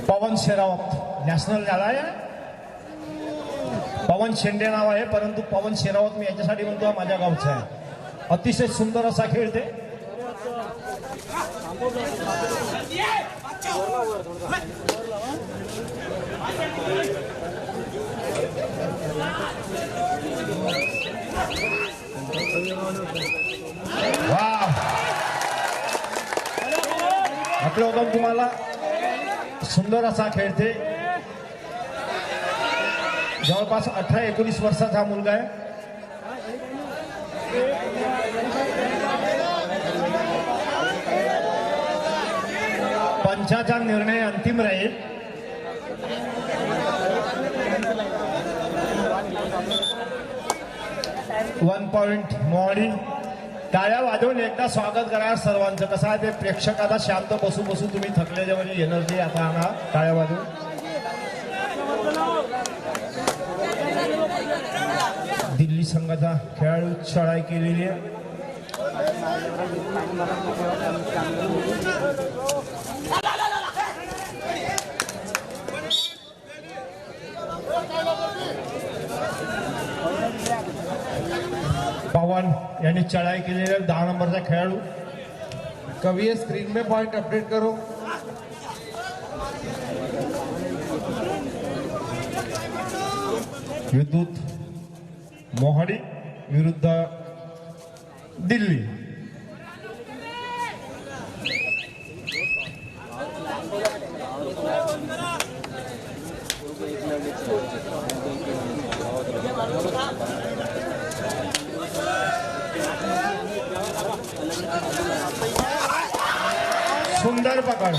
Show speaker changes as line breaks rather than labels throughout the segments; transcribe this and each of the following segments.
पवन Sherawat national झाला आहे. पवन शेंडे नाव आहे, परंतु पवन शेरावत मी याच्यासाठी म्हणतो माझ्या गावचा आहे. अतिशय सुंदर असा खेळते. वाह, आपलं होतं तुम्हाला सुंदर असा खेळते. जवळपास 18-19 वर्षाचा हा मुलगा आहे. पंचाचा निर्णय अंतिम राहील. One point Mohadi. टाळ्या वाजवून एकदा स्वागत करा सर्वांचं. कसं आहे ते प्रेक्षक आता शांत बसू बसू तुम्ही थकल्याच्या म्हणजे एनर्जी आता आणा टाळ्या वाजवून. दिल्ली संघाचा खेळाडू चढाई केलेली आहे. पवन यांनी चढ़ाई केलेली आहे. 10 नंबरचा खेळाडू.
कभी स्क्रीन में पॉइंट अपडेट करो.
विद्युत मोहाडी विरुद्ध दिल्ली. सुंदर पकड़.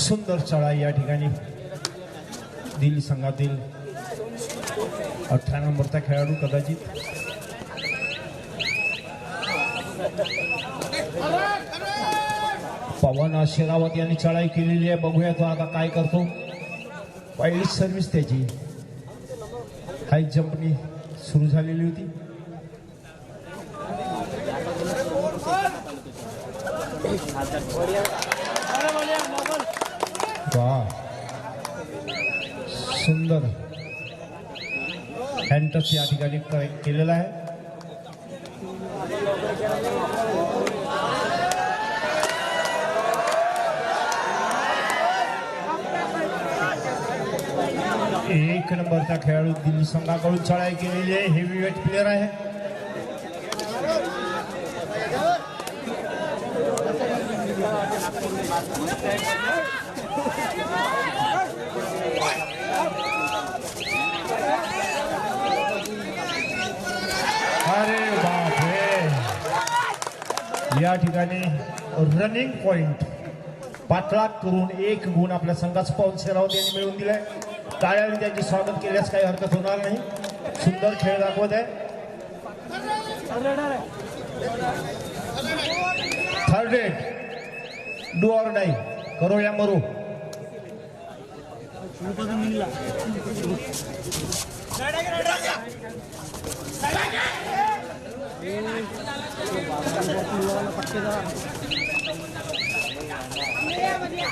सुंदर चढाई या ठिकाणी दिल्ली संघातील 18 नंबरचा खेळाडू कदाचित. पवन शेरावत यांनी चढाई केलेली आहे. बघूया तो आता काय करतो. पहिली सर्व्हिस त्याची हाय जंपनी सुरू झालेली होती. वाह, सुंदर हँडटच या ठिकाणी केलेला आहे. एक नंबरचा खेळाडू दिल्ली संघाकडून चढाई केलेली आहे. हेवीवेट प्लेअर आहे. अरे बापरे, या ठिकाणी रनिंग पॉइंट पाठलाग करून 1 गुण आपल्या संघाचा पवन शेरावत यांनी मिळवून दिलाय. टाळ्याने त्यांचे स्वागत केल्यास काही हरकत होणार नाही. सुंदर खेळ दाखवत आहे. थर्ड रेट डू और डाई, करो या मरो.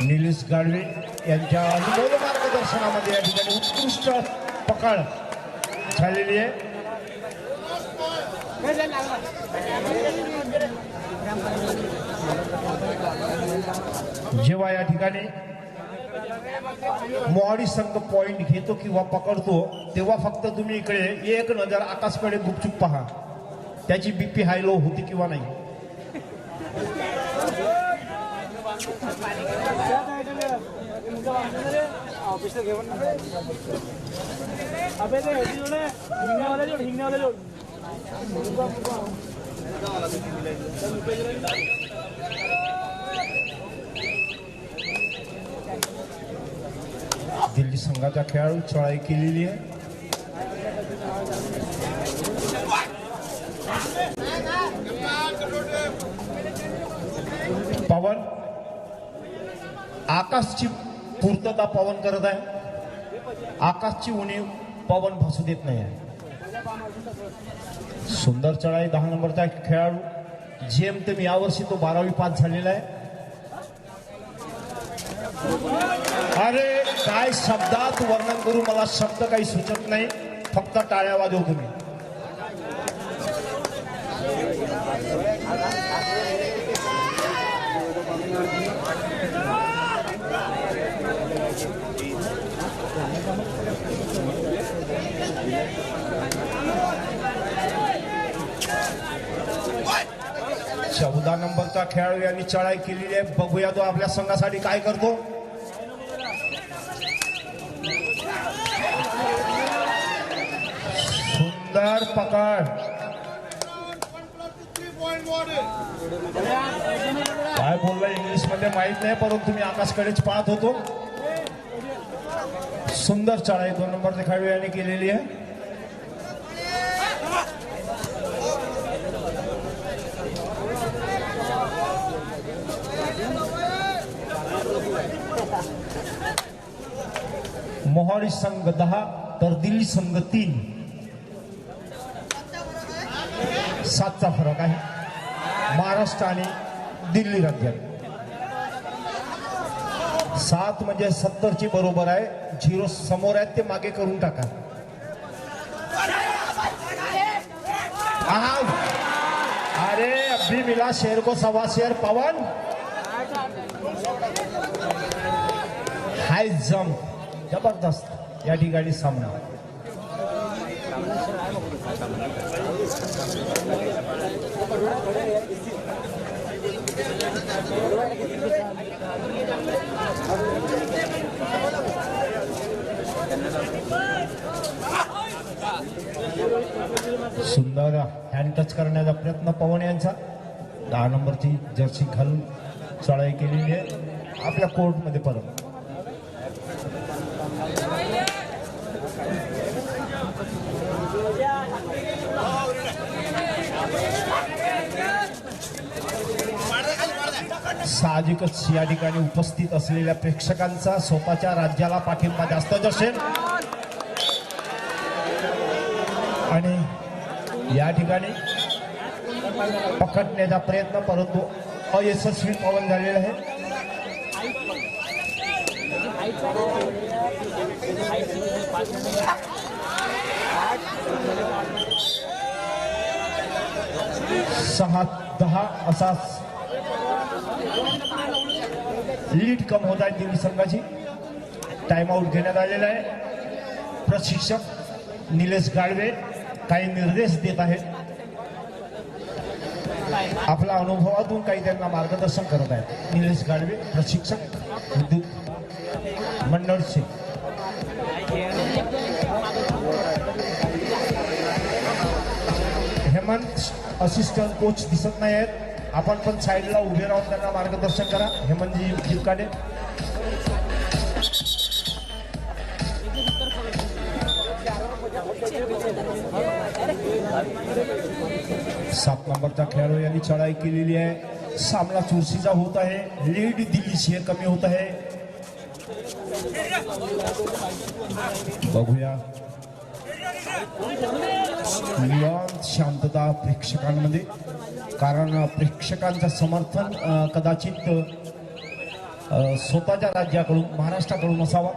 निलेश गाडवे यांच्या अनुभव मार्गदर्शन पद्मासनामध्ये या ठिकाणी उत्कृष्ट पकड झालेली आहे. जेव्हा या ठिकाणी मोहाडी संघ पॉइंट घेतो किंवा पकडतो तेव्हा फक्त तुम्ही इकडे एक नजर आकाशकडे गुपचूप पहा, त्याची बीपी हाय लो होती किंवा नाही. दिल्ली संघाचा खेळाडू चढाई केलेली आहे. पवन आकाशची पूर्तता पवन करत आहे. आकाशची उणीव पवन भासू देत नाही आहे. सुंदर चढाई 10 नंबरचा खेळाडू जेमतेम यावर्षी तो 12वी पास झालेला आहे. अरे काय शब्दात वर्णन करू, मला शब्द काही सुचत नाही, फक्त टाळ्या वाजव तुम्ही. चौदा नंबरचा खेळाडू यांनी चढाई केलेली आहे. बघूया तो आपल्या संघासाठी काय करतो. सुंदर पकड. काय बोलला इंग्लिश मध्ये माहित नाही, परंतु मी आकाशकडेच पाहत होतो. सुंदर चढाई 2 नंबरचे खेळाडू यांनी केलेली आहे. मोहाडी संघ 10 तर दिल्ली संघ 3. 7चा फरक आहे महाराष्ट्र आणि दिल्ली राज्यात. 7 म्हणजे 70ची बरोबर आहे. 0 समोर आहेत ते मागे करून टाका. अरे अभी मिला शेर को 1.25 शेर. पवन हाय जम जबरदस्त या ठिकाणी सामना. सुंदर हँड टच करण्याचा प्रयत्न पवन यांचा. 10 नंबरची जर्सी घालून चढाई केलेली आहे आपल्या कोर्टमध्ये परत. साहजिकच या ठिकाणी उपस्थित असलेल्या प्रेक्षकांचा स्वतःच्या राज्याला पाठिंबा जास्तच असेल आणि या ठिकाणी पकडण्याचा प्रयत्न परंतु अयशस्वी पवन झालेला आहे. सहा 10 असा लीड कम होत आहे दिल्ली संघाची. टाइम आउट घेण्यात आलेला आहे. प्रशिक्षक निलेश गाडवे काही निर्देश देत आहेत. आपल्या अनुभवातून काही त्यांना मार्गदर्शन करत आहेत. निलेश गाडवे प्रशिक्षक विद्युत मंडळचे. हेमंत असिस्टंट कोच दिसत नाही आहेत. आपण पण साईडला उभे राहून त्यांना मार्गदर्शन करा. हेमंतजी जिवकाडे. सात नंबरचा खेळाडू यांनी चढाई केलेली आहे. सामना चुरशीचा होत आहे. लीड दिल्लीची कमी होत आहे. बघूया शांतता प्रेक्षकांमध्ये, कारण प्रेक्षकांचं समर्थन कदाचित स्वतःच्या राज्याकडून महाराष्ट्राकडून असावा.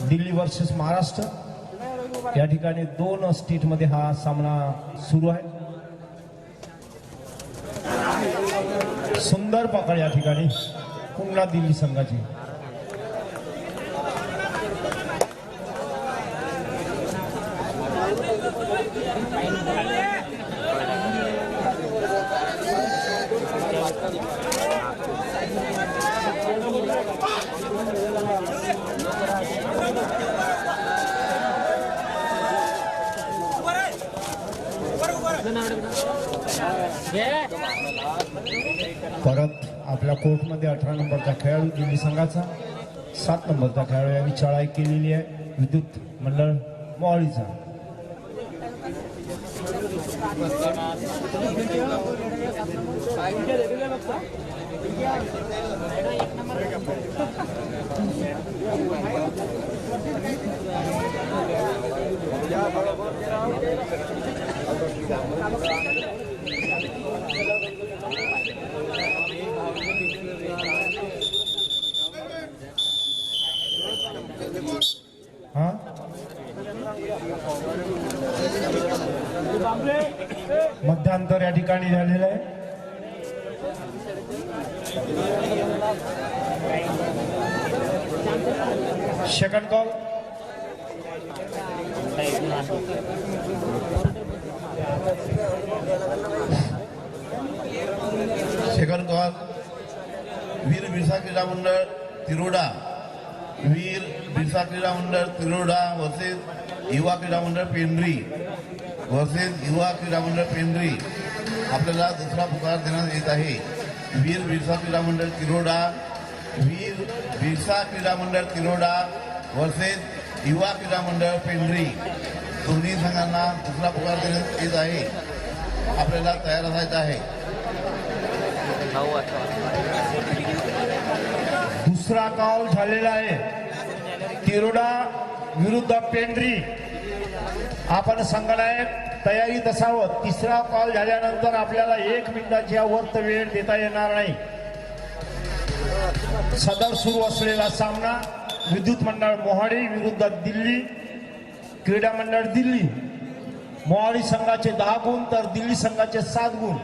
दिल्ली वर्सेस महाराष्ट्र या ठिकाणी 2 स्टेटमध्ये हा सामना सुरू आहे. सुंदर पकड या ठिकाणी पुन्हा दिल्ली संघाची. परत आपल्या कोर्टमध्ये 18 नंबरचा खेळाडू दिल्ली संघाचा, 7 नंबरचा खेळाडू यांनी चढाई केलेली आहे विद्युत मंडळ मोहाळीचा. हा मध्यांतर या ठिकाणी झालेलं आहे. Second call.
Second call. Veer Birsa Krida Mandal Tiroda, वीर बिरसा क्रीडा मंडळ तिरोडा वर्सेस युवा क्रीडा मंडळ पेंढरी वर्सेस युवा क्रीडा मंडळ पेंढरी. आपल्याला दुसरा पुकार देण्यात येत आहे. वीर बिरसा क्रीडा मंडळ तिरोडा, वीर बिरसा क्रीडा मंडळ तिरोडा वर्सेस युवा क्रीडा मंडळ पेंढरी. दोन्ही संघांना दुसरा पुकार देण्यात येत आहे. आपल्याला तयार असायचं आहे.
दुसरा कॉल झालेला आहे तिरोडा विरुद्ध पेंढरी. आपण संघनायक तयारीत असावं. तिसरा कॉल झाल्यानंतर आपल्याला 1 मिनिटाच्या वर वेळ देता येणार नाही. सदर सुरू असलेला सामना विद्युत मंडळ मोहाडी विरुद्ध दिल्ली क्रीडा मंडळ दिल्ली. मोहाडी संघाचे 10 गुण तर दिल्ली संघाचे 7 गुण.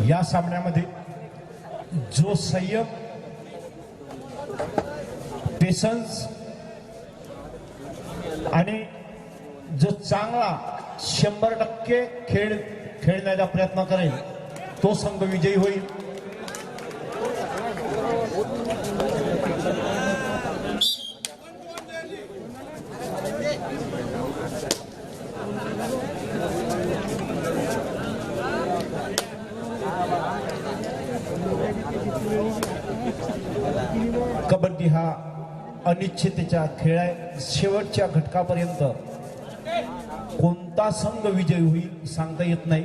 या सामन्यामध्ये जो संयम, पेशन्स आणि जो चांगला 100% खेळण्याचा प्रयत्न करेल तो संघ विजयी होईल. कबड्डी हा अनिश्चिततेचा खेळ आहे. शेवटच्या घटकापर्यंत कोणता संघ विजयी होईल सांगता येत नाही.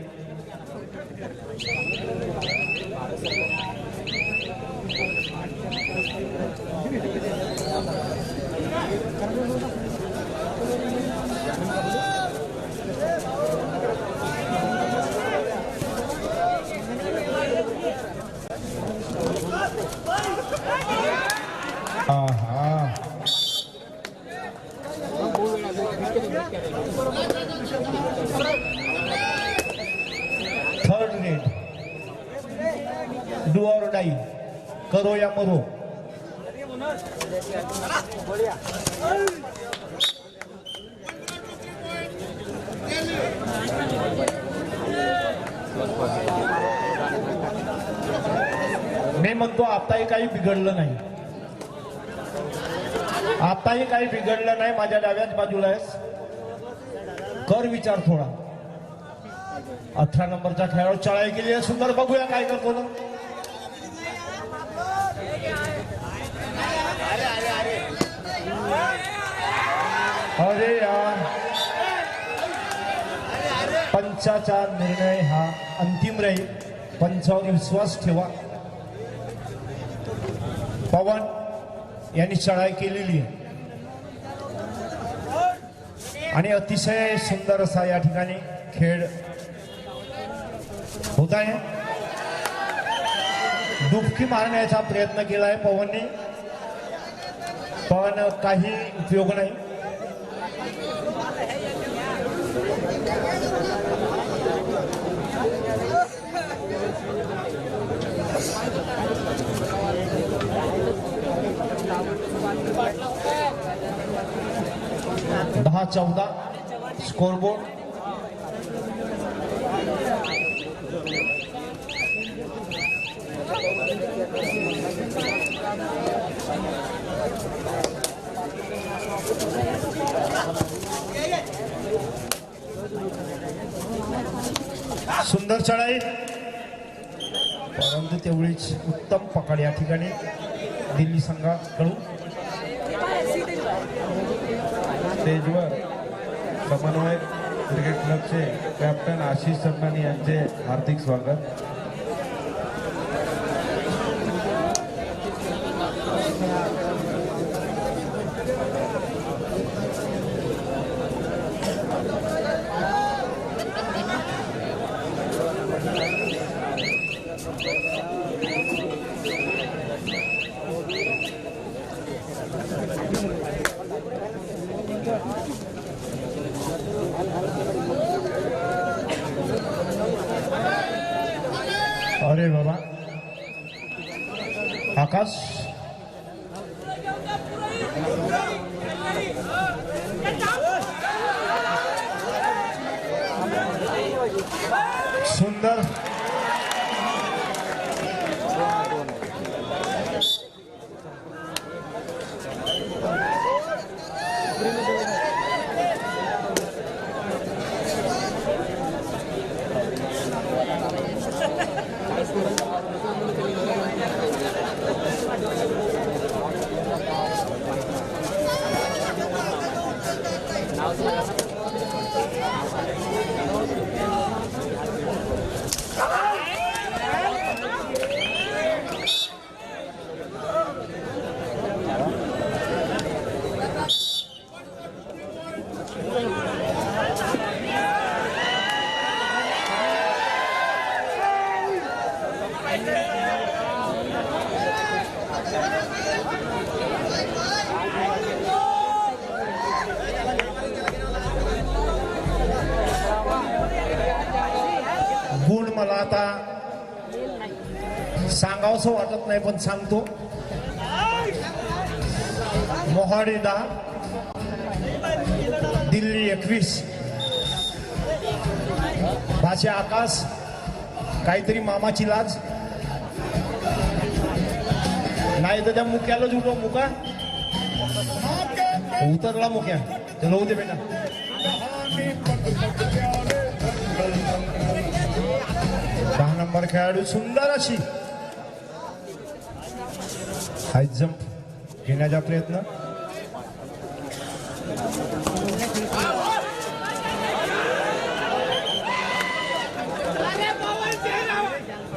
थर्ड रेड, डू और डाई, करो या मरो. मी म्हणतो आताही काही बिघडलं नाही. आताही काही बिघडलं नाही. माझ्या डाव्याच बाजूला आहेस. कर विचार थोडा. 18 नंबरचा खेळाडू चढाई केली आहे. सुंदर. बघूया काय करतो ना. अरे यार पंचाचा निर्णय हा अंतिम राहील. पंचावर विश्वास ठेवा. पवन यांनी चढाई केलेली आहे आणि अतिशय सुंदर असा या ठिकाणी खेळ होत आहे. डुबकी मारण्याचा प्रयत्न केलाय पवनने, पण काही उपयोग नाही. दहा 14 स्कोरबोर्ड. सुंदर चढाई, परंतु तेवढीच उत्तम पकड या ठिकाणी दिल्ली संघाकडून.
स्टेजवर समन्वय क्रिकेट क्लबचे कॅप्टन आशिष चंदानी यांचे हार्दिक स्वागत.
अरे बाबा, आकाश सुंदर. गुण मला आता सांगावंसं वाटत नाही, पण सांगतो. मोहाडी 10, दिल्ली 21. भाषा आकाश, काहीतरी मामाची लाज नाही तर त्या मुक्यालाच उठव. मुका उतरला मुक्या, चलो होते बेटा. 10 नंबर खेळाडू सुंदर अशी हाय जंप घेण्याचा प्रयत्न.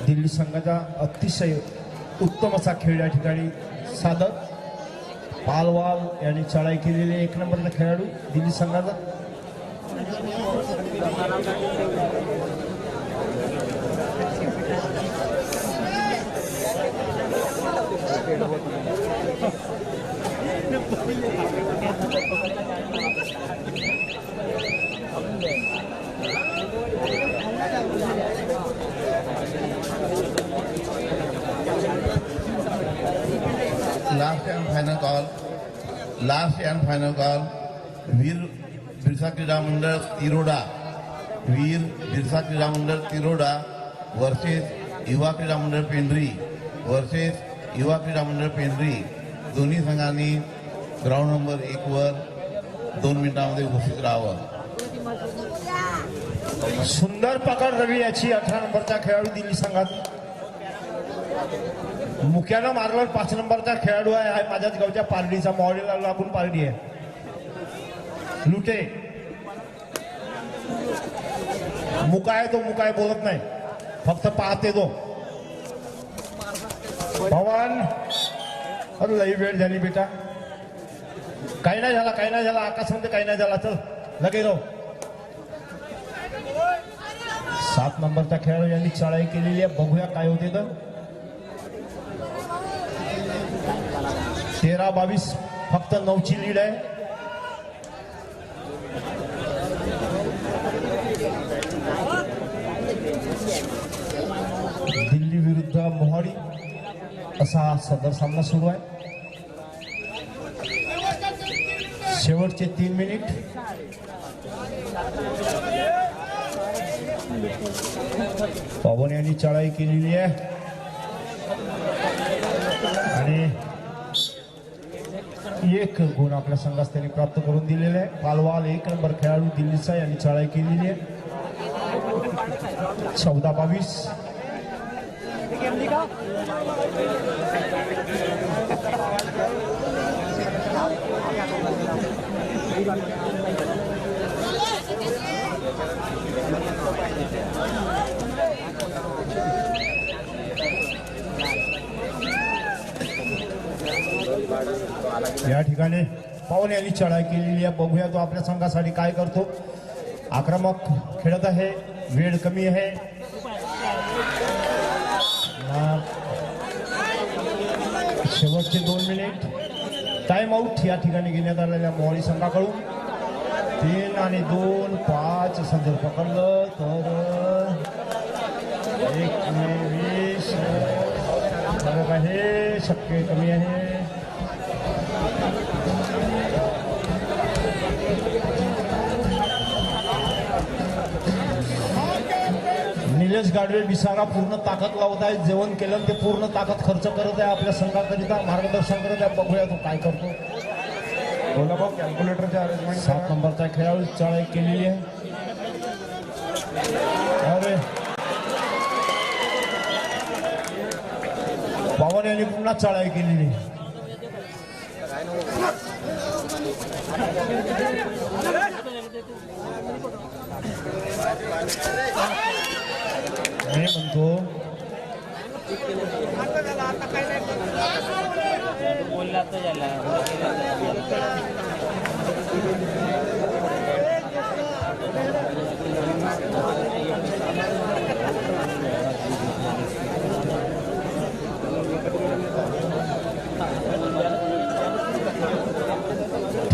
दिल्ली संघाचा अतिशय उत्तम असा खेळ या ठिकाणी साधत. पालवाल यांनी चढाई केलेली 1 नंबरचा खेळाडू दिल्ली संघाचा.
Last and final call. Veer Birsa Krida Mandal Tiroda, Veer Birsa Krida Mandal Tiroda versus युवा क्रीडा मंडळ पेंढरी वर्सेस युवा क्रीडा मंडळ पेंढरी. दोन्ही संघांनी ग्राउंड नंबर 1 वर 2 मिनिटांमध्ये उपस्थित राहावं.
सुंदर पकड रवी याची 18 नंबरचा खेळाडू दिल्ली संघात. मुक्यानं मारलं 5 नंबरचा खेळाडू आहे माझ्याच गावच्या पारडीचा. मॉडेलला लागून पारडी आहे. लुटे मुका आहे तो, मुका आहे बोलत नाही, फक्त पाहते तो. पवन, अरे लई वेळ झाली बेटा. काही नाही झाला, काही नाही झाला, आकाश म्हणते काही नाही झाला, चल लगे राहू. 7 नंबरचा खेळाडू यांनी चढाई केलेली आहे, बघूया काय होते तर. 13-22 फक्त 9ची लीड आहे. दिल्ली विरुद्ध मोहाडी असा सदर सामना सुरू आहे. शेवटचे 3 मिनिट. पवन यांनी चढाई केलेली आहे आणि 1 गुण आपल्या संघास त्यांनी प्राप्त करून दिलेले आहे. पालवाल 1 नंबर खेळाडू दिल्लीचा यांनी चढाई केलेली आहे. 14-22. या ठिकाणी पवन यांनी चढाई केलेली आहे, बघूया तो आपल्या संघासाठी काय करतो. आक्रमक खेळत आहे, वेळ कमी आहे. शेवटचे 2 मिनिट. टाइम आउट या ठिकाणी घेण्यात आलेल्या मोहाडी संघाकडून. 3 आणि 2 5 असं जर पकडलं तर 1-20 फरक आहे, शक्य कमी आहे. निलेश गाडवे बिसारा पूर्ण ताकद लावत आहे, जेवण केलं ते पूर्ण ताकद खर्च करत आहे, आपल्या संघाकरिता मार्गदर्शन करत आहे. बघूया तो काय करतो.
बोला भाऊ, कॅल्क्युलेटरचे अरेंजमेंट.
7 नंबरचा खेळाडू चढाई केलेली आहे. अरे पवन यांनी पुन्हा चढाई केलेली. मी म्हणतो
बोलला तर झाला.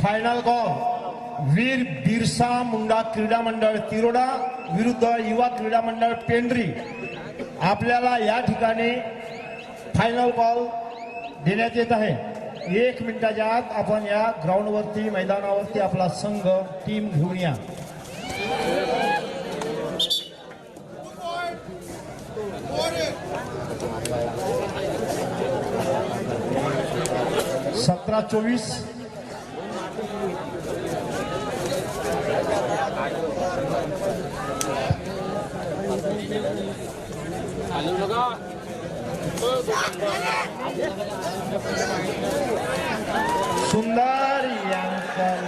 फायनल कॉल वीर बिरसा मुंडा क्रीडा मंडळ तिरोडा विरुद्ध युवा क्रीडा मंडळ पेंढरी. आपल्याला या ठिकाणी फायनल कॉल देण्यात येत आहे. 1 मिनिटाच्या आत आपण या ग्राउंडवरती मैदानावरती आपला संघ टीम घेऊन या. सतरा 24 सुंदर यांकल